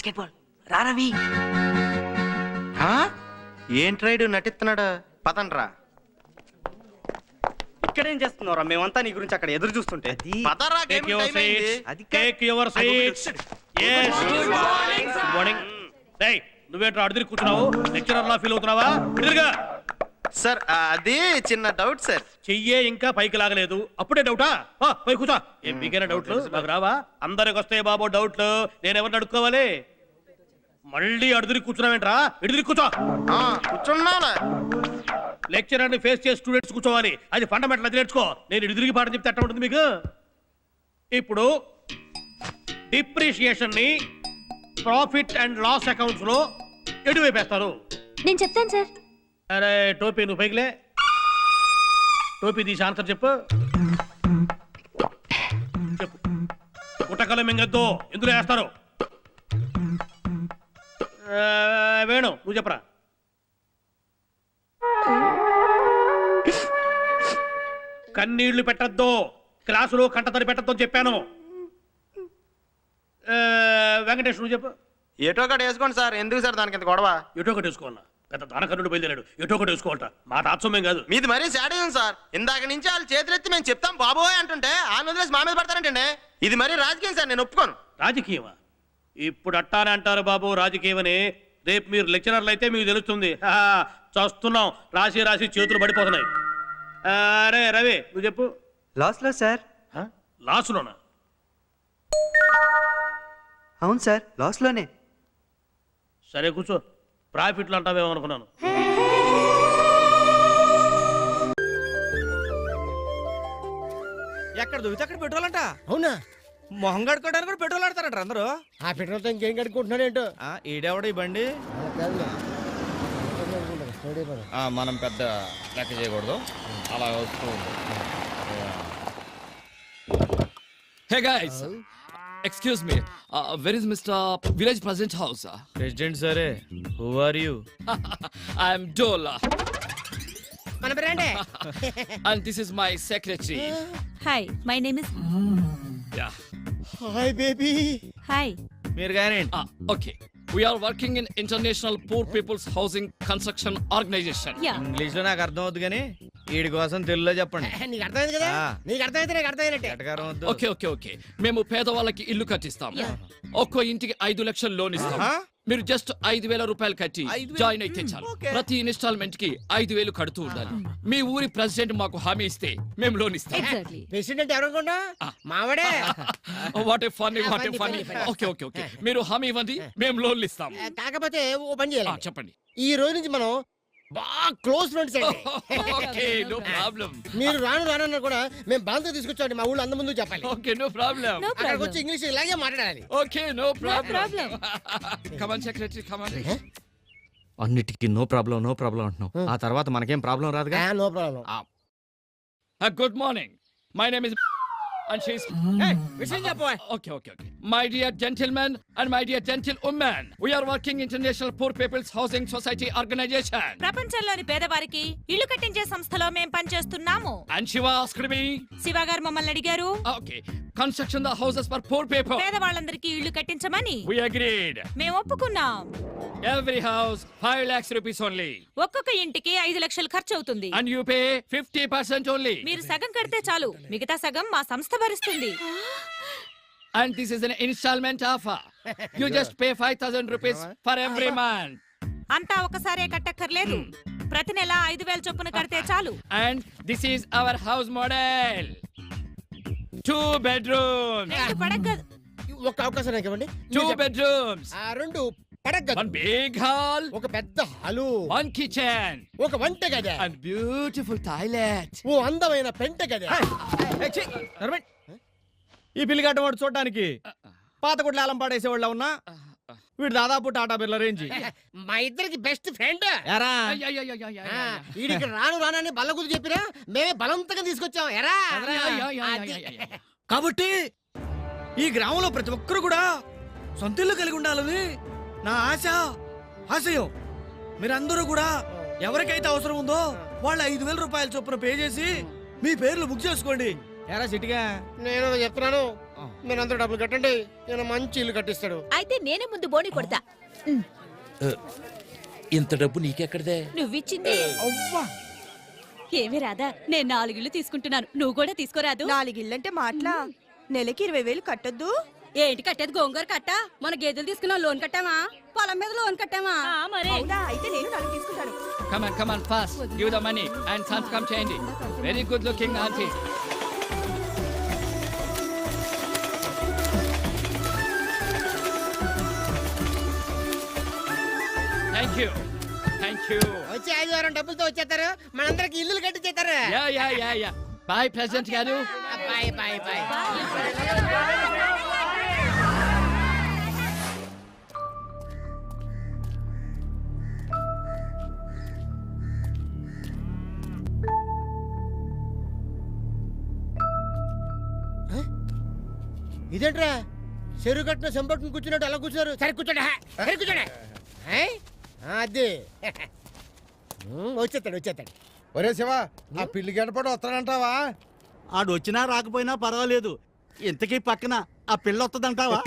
Basketball రా రవి. ఏంటి ride నటిస్తున్నాడు? పదండ్రా. ఇక్కడేం చేస్తున్నారా? మేమంతా నీ గురించి అక్కడ ఎదురు చూస్తుంటే. పదరా, Take your game time అయింది. seats. Take your seats. Yes. Good morning. Hey, నువ్వేంట్రా అడిదిరి కూర్చున్నావు? లెక్చరర్ లా ఫీల్ అవుతున్నావా? ఎదురుగా. సార్ అది చిన్న డౌట్ సార్. చెయ్యే ఇంకా పైకి లాగలేదు, అప్పుడే డౌటా? పై కూర్చో. ఏం మీకైనా డౌట్లు? నాకు రావా? అందరికి వస్తాయి బాబు డౌట్లు. నేను ఎవరిని అడుక్కోవాలి? మళ్ళీ అడిదిరి కూర్చున్నావేంట్రా? ఎడిదిరి కూర్చో. కూర్చున్నాను. లెక్చరర్ ని ఫేస్ చేసి స్టూడెంట్స్ కూర్చోవాలి. అది ఫండమెంటల్, అది నేర్చుకో. నేను ఎడిదిరిగి పాఠం చెప్తే ఎట్లా ఉంటుంది మీకు? ఇప్పుడు డిప్రిషియేషన్ ని ప్రాఫిట్ అండ్ లాస్ అకౌంట్స్ లో ఎటువైపేస్తారు? నేను చెప్తాను సార్. అరే టోపీ నువ్వు పైకిలే. టోపీ తీసి ఆన్సర్ చెప్పు. చెప్పు. గుట్టకల మింగద్దు, ఎందులో వేస్తారు? వేణు నువ్వు చెప్పరా. కన్నీళ్లు పెట్టద్దు, క్లాసులో కంటతడి పెట్టద్దు అని చెప్పాను. వెంకటేష్ నువ్వు చెప్పు. ఏటో ఒకటి వేసుకోండి సార్. ఎందుకు సార్ దానికి ఇంత గొడవ? ఎటో ఒకటి వేసుకోవాలా? పెద్ద దానకర్ణుడు బయలుదేరాడు, ఎటో ఒకటి వేసుకోవాలట. మా తాత్సమ్యం కాదు. మీది మరీ శాడిజం సార్. ఇందాక నుంచి వాళ్ళు చేతులెత్తి మేము చెప్తాం బాబోయ్ అంటుంటే ఆ వదిలేసి మా మీద పడతారంటండి. ఇది మరీ రాజకీయం సార్, నేను ఒప్పుకోను. రాజకీయమా? ఇప్పుడు అట్టానే అంటారు బాబు రాజకీయమని. రేపు మీరు లెక్చరర్లు అయితే మీకు తెలుస్తుంది. చూస్తున్నాం, రాసి రాసి చేతులు పడిపోతున్నాయి. అరే రవి నువ్వు చెప్పు. లాస్ట్లో సార్. లాస్లోనా? అవును సార్, లాస్ట్లోనే. సరే కూర్చో. ప్రాఫిట్లు అంటావేమో అనుకున్నాను. ఎక్కడ దొరికితే అక్కడ పెట్రోల్ అంట. అవునా? మొహం కడుకోవడానికి కూడా పెట్రోల్ ఆడతారంట అందరూ. ఆ పెట్రోల్తో ఇంకేం కడుక్కుంటున్నాడు ఏంటో. ఈడెవడ ఈ బండి? మనం పెద్ద లెక్క చేయకూడదు, అలా వస్తూ Hey guys, excuse me. Where is Mr. Village President House? President సరే. Who are you? I am Dola. మన బ్రాండే. And this is my secretary. Hi, my name is. Yeah. Hi baby. Hi. మీరు కానీ Okay. We are working in International Poor People's Housing Construction Organization. Yeah. English లో నాకు అర్థం అవుతుంది కానీ వీడి కోసం తెలుగులో చెప్పండి. నీకు అర్థమైంది కదా? నీకు అర్థమైతే నాకు అర్థమైనట్టే. ఎటకారం వద్దు. Okay. మేము పేదవాళ్ళకి ఇల్లు కట్టిస్తాం. ఒక్కో ఇంటికి 5 లక్షలు లోన్ ఇస్తాం. మీరు జస్ట్ 5,000 రూపాయలు కట్టి జాయిన్ అయితే చాలు. ప్రతి ఇన్స్టాల్మెంట్ కి 5,000 కడుతూ ఉండాలి. మీ ఊరి ప్రెసిడెంట్ మాకు హామీ ఇస్తే మేము లోన్ ఇస్తాం. Exactly. ప్రెసిడెంట్ ఎవరనుకున్నా? మావాడే. What a funny. ఓకే. మీరు హామీ ఇవ్వండి, మేము లోన్లు ఇస్తాం. కాకపోతే ఓ పని చేయాలి. చెప్పండి. ఈ రోజు నుంచి మనం బాగా క్లోజ్ ఫ్రెండ్స్ అండి. Okay, no problem. మీరు రాను కూడా మేము బాంతో తీసుకొచ్చామండి. మా ఊళ్ళో అంత ముందు చెప్పాలి. Okay, no problem. అక్కడికి వచ్చి ఇంగ్లీష్ ఇలాగే మాట్లాడాలి. Okay, no problem. Come on secretary, come on. అన్నిటికీ నో ప్రాబ్లం అంటున్నావు. ఆ తర్వాత మనకేం ప్రాబ్లం రాదుగా. No problem. Good morning. My name is and she's విషయం చెప్పు. Okay. My dear gentlemen and my dear gentlewomen, we are working International Poor People's Housing Society Organization. ప్రపంచంలోని పేదవారికి ఇల్లు కట్టించే సంస్థలో మేము పనిచేస్తున్నాము. And Shiva asked me. Shiva గారు మమ్మల్ని అడిగారు. Okay. Construction the houses for poor people. పేదవాళ్ళందరికీ ఇల్లు కట్టించమని. We agreed. మేము ఒప్పుకున్నాం. Every house 5 lakhs rupees only. ఒక్కొక్క ఇంటికి 5 లక్షలు ఖర్చు అవుతుంది. And you pay 50% only. మీరు సగం కడితే చాలు, మిగతా సగం మా సంస్థ భరిస్తుంది. And this is an installment offer. You just pay 5,000 rupees for every month. అంతా ఒకసారే కట్టక్కర్లేదు. ప్రతి నెల 5,000 చొప్పున కడితే చాలు. And this is our house model. 2 bedrooms. 2 పడక. ఒక అవకాశం నాకు ఇవ్వండి. 2 bedrooms. 2 పడగ. 1 big hall. ఒక పెద్ద హాలు. 1 kitchen. ఒక వంట గది. And beautiful toilet. ఓ అందమైన పెంట గది. ఈ పిల్లిగడ్డ వాడు చూడడానికి పాత గుడ్ల ఆలం పాడేసేవాళ్ళ ఉన్నా వీడు దాదాపు టాటా బిర్లా రేంజ్. మా ఇద్దరికి బెస్ట్ ఫ్రెండ్. ఎరా వీడికి రానని బల్లగుద్దు చెప్పినా మేమే బలవంతంగా తీసుకొచ్చాం. ఎరా కాబట్టి ఈ గ్రామంలో ప్రతి ఒక్కరు కూడా సొంత ఇల్లు కలిగి ఉండాలని నా ఆశయం. మీరందరూ కూడా ఎవరికైతే అవసరం ఉందో వాళ్ళ 5,000 రూపాయల చొప్పున పే చేసి మీ పేర్లు బుక్ చేసుకోండి. ఎరా సిటిగా నేను చెప్తున్నాను, నేను అంత డబ్బులు కట్టండి, నేను మంచి ఇల్లు కట్టిస్తాడు. అయితే నేనే ముందు బోని కొడతా. ఇంత డబ్బు నీకెక్కడదే? నువ్విచ్చింది. ఏమి రాదా, నేను 4 ఇళ్ళు తీసుకుంటున్నాను, నువ్వు కూడా తీసుకోరాదు? 4 ఇల్లంటే మాట్లా? నెలకి 20,000 కట్టొద్దు? ఏంటి కట్టేది? గోంగూర కట్ట? మన గేదెలు తీసుకున్నా లోన్ కట్టామా? పొలం మీద లోన్ కట్టామా? మరే అవునా? అయితే నేను 4 తీసుకుంటాను. Come on, fast. Give the money and సంతకం చేయండి. Very good looking auntie. Thank you. వచ్చి 5 వారం డబ్బులతో వచ్చేస్తారు, మనందరికి ఇల్లు కట్టించేస్తారు. Yeah. Bye, President గారు. బాయ్. ఇదేంట్రా చెరువు కట్టిన సంపట్టుకుని కూర్చున్నట్టు అలా కూర్చున్నారు. సరే కూర్చోండి. అది వచ్చేస్తాడు. ఒరే శివ, ఆ పిల్లి గడపడు వస్తాడంటావా? ఆడు వచ్చినా రాకపోయినా పర్వాలేదు, ఇంతకీ పక్కన ఆ పిల్ల వస్తుందంటావా?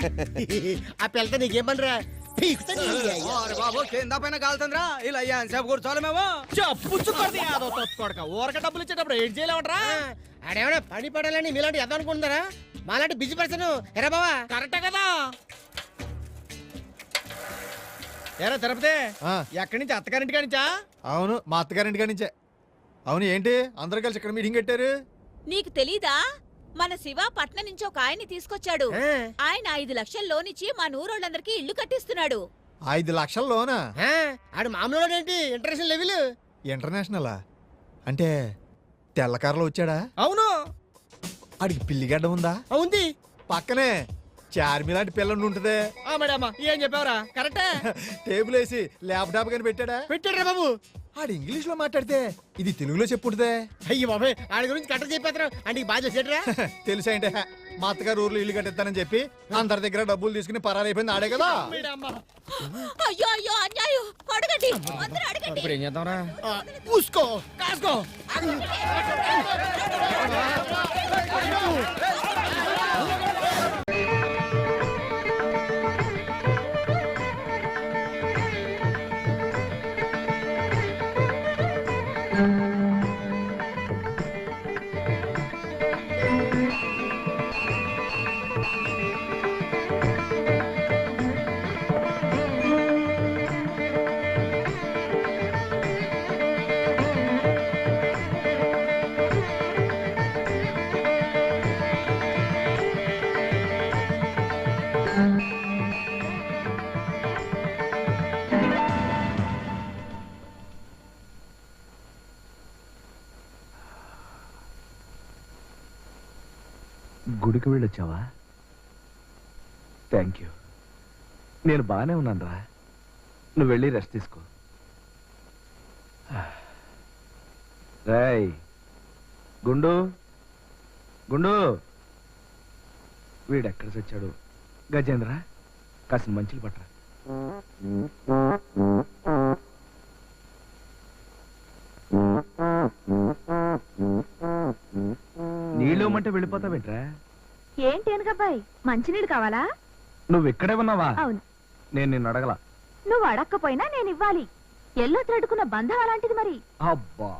ఆ పిల్లతో నీకేం పనిరా? బాబు కింద పైన కాలుతుందిరా, ఇలా సేపు కూర్చోవాలి మేము. పుచ్చుకోండి కొడక, ఊరక డబ్బులు ఇచ్చేటప్పుడు ఏం చేయలేమంటారా? ఆడేమన్నా పని పడాలని మీలాంటి ఎద అనుకుంటున్నారా? మాలాంటి బిజీ పర్సన్ ఎరా బావా. కరెక్టే కదా. ఎరా తిరుపతి, ఎక్కడి నుంచి? అత్తగారింటి కానించా? అవును, మా అత్తగారింటి కాడి నుంచే. అవును, ఏంటి అందరూ కలిసి ఇక్కడ మీటింగ్ పెట్టారు? నీకు తెలీదా? మన శివ పట్నం నుంచి ఒక ఆయన్ని తీసుకొచ్చాడు. ఆయన 5 లక్షలు లోన్ ఇచ్చి మా నూరోళ్ళందరికీ ఇల్లు కట్టిస్తున్నాడు. 5 లక్షల లోనా? ఆడు మామూలు ఏంటి, ఇంటర్నేషనల్ లెవెల్. ఇంటర్నేషనలా? అంటే తెల్లకారులో వచ్చాడా? అవును. ఆడికి పిల్లిగడ్డ ఉందా? ఉంది పక్కనే చార్మి లాంటి పిల్లండి ఉంటదే. మేడమ్మా ఏం చెప్పావురా? కరెక్టే. టేబుల్ వేసి ల్యాప్టాప్ కానీ పెట్టాడా? పెట్టాడు బాబు. ఆడు ఇంగ్లీష్ లో మాట్లాడితే ఇది తెలుగులో చెప్పుంటదే. అయ్యి బాబాయ్, ఆడి గురించి కట్ట చెప్పేస్తారు అంటే బాగా చేసేటరా. తెలుసా అంటే మా అత్తగారు ఊర్లో ఇల్లు కట్టిస్తానని చెప్పి అందరి దగ్గర డబ్బులు తీసుకుని పరారైపోయింది ఆడే కదా. అయ్యో అన్యాయం. అడగండి, అందరూ అడగండి. ఇప్పుడు ఏం చేద్దాంరా? పూసుకో కాసుకో. గుడికి వెళ్ళొచ్చావా? Thank you. నేను బాగానే ఉన్నాను రా, నువ్వు వెళ్ళి రెస్ట్ తీసుకో. రాయ్ గుండు, వీడెక్కడ చచ్చాడు? గజేంద్ర, కాసిన మంచులు పట్టరా. నీళ్ళు ఇవ్వమంటే వెళ్ళిపోతావేంట్రా? ఏంటి అనకబ్బాయి, మంచినీళ్ళు కావాలా? నువ్వు ఇక్కడే ఉన్నావా? అవును. నేను నిన్ను అడగల. నువ్వు అడక్కపోయినా నేను ఇవ్వాలి. ఎల్లో థ్రెడ్కున్న బంధం అలాంటిది మరి. అబ్బా,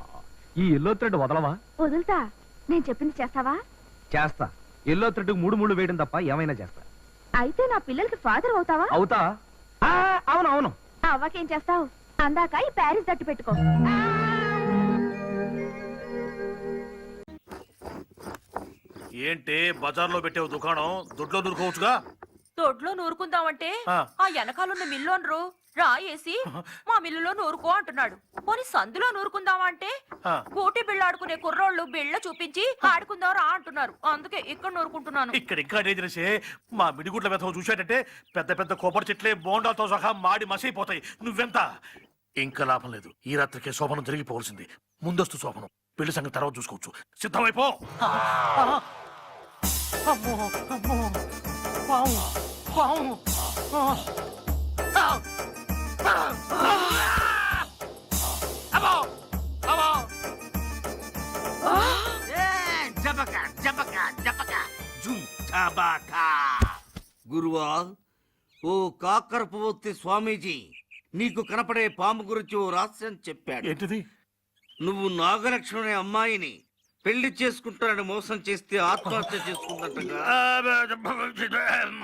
ఈ ఎల్లో థ్రెడ్ వదలవా? వదులుతా. నేను చెప్పింది చేస్తావా? చేస్తా. ఎల్లో థ్రెడ్ 3 వేయడం తప్ప ఏమైనా చేస్తా. అయితే నా పిల్లలకి ఫాదర్ అవుతావా? అవుతా. అవును. అవ్వకేం చేస్తావు? అందాక ఈ ప్యారిస్ దట్టు పెట్టుకో. ఏంటి బజార్లో పెట్టే దుకాణం దొడ్లో దొరకవచ్చుగా? దొడ్లో నూరుకుందామంటే ఆ వెనకాలన్న మిల్లు అనరు రాయేసి మా మిల్లులో నూరుకో అంటున్నాడు. పోనీ సందులో నూరుకుందామా అంటే కూటి బిళ్ళ ఆడుకునే కుర్రోళ్ళు బిళ్ళ చూపించి ఆడుకుందాం రా అంటున్నారు. అందుకే ఇక్కడ నూరుకుంటున్నాను. ఇక్కడ ఇంకా డేంజరసే. మా మిడిగుడ్ల వెధవ చూసేటంటే పెద్ద పెద్ద కొబ్బరి చెట్లే బోండాలతో సహా మాడి మసైపోతాయి. నువ్వెంత ఇంకా లాభం లేదు. ఈ రాత్రికే శోభనం జరిగిపోవలసింది. ముందస్తు శోభనం, పెళ్లి సంగతి తర్వాత చూసుకోవచ్చు. సిద్ధమైపో. అమ్మో అమ్మో, పాము పాము. గురువా, ఓ కాకరపువత్తి స్వామీజీ నీకు కనపడే పాము గురించి ఓ రహస్యం చెప్పాడు. ఏంటిది? నువ్వు నాగలక్ష్మి అనే అమ్మాయిని పెళ్లి చేసుకుంటానని మోసం చేస్తే ఆత్మహత్య చేసుకుందటగా.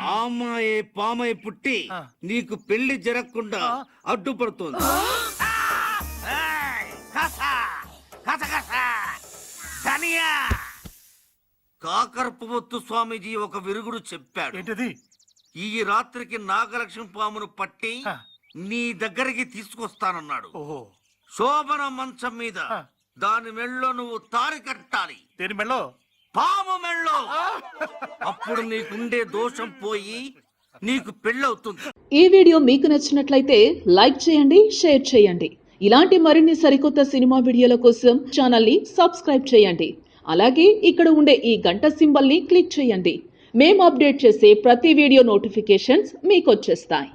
ఆ అమ్మాయి పామై పుట్టి నీకు పెళ్లి జరగకుండా అడ్డుపడుతోంది. కాకరపువత్తు స్వామీజీ ఒక విరుగుడు చెప్పాడు. ఏంటిది? ఈ రాత్రికి నాగలక్ష్మి పామును పట్టి నీ దగ్గరికి తీసుకొస్తానన్నాడు. శోభన మంచం మీద దాని మెళ్ళో నువ్వు తారి కట్టాలి. దేని మెళ్ళో? పాము మెళ్ళో. అప్పుడు నీకుండే దోషం పోయి నీకు పెళ్ళవుతుంది. ఈ వీడియో మీకు నచ్చినట్లయితే లైక్ చేయండి, షేర్ చేయండి. ఇలాంటి మరిన్ని సరికొత్త సినిమా వీడియోల కోసం ఛానల్ ని సబ్స్క్రైబ్ చేయండి. అలాగే ఇక్కడ ఉండే ఈ గంట సింబల్ ని క్లిక్ చేయండి. మేము అప్డేట్ చేసే ప్రతి వీడియో నోటిఫికేషన్స్ మీకు వచ్చేస్తాయి.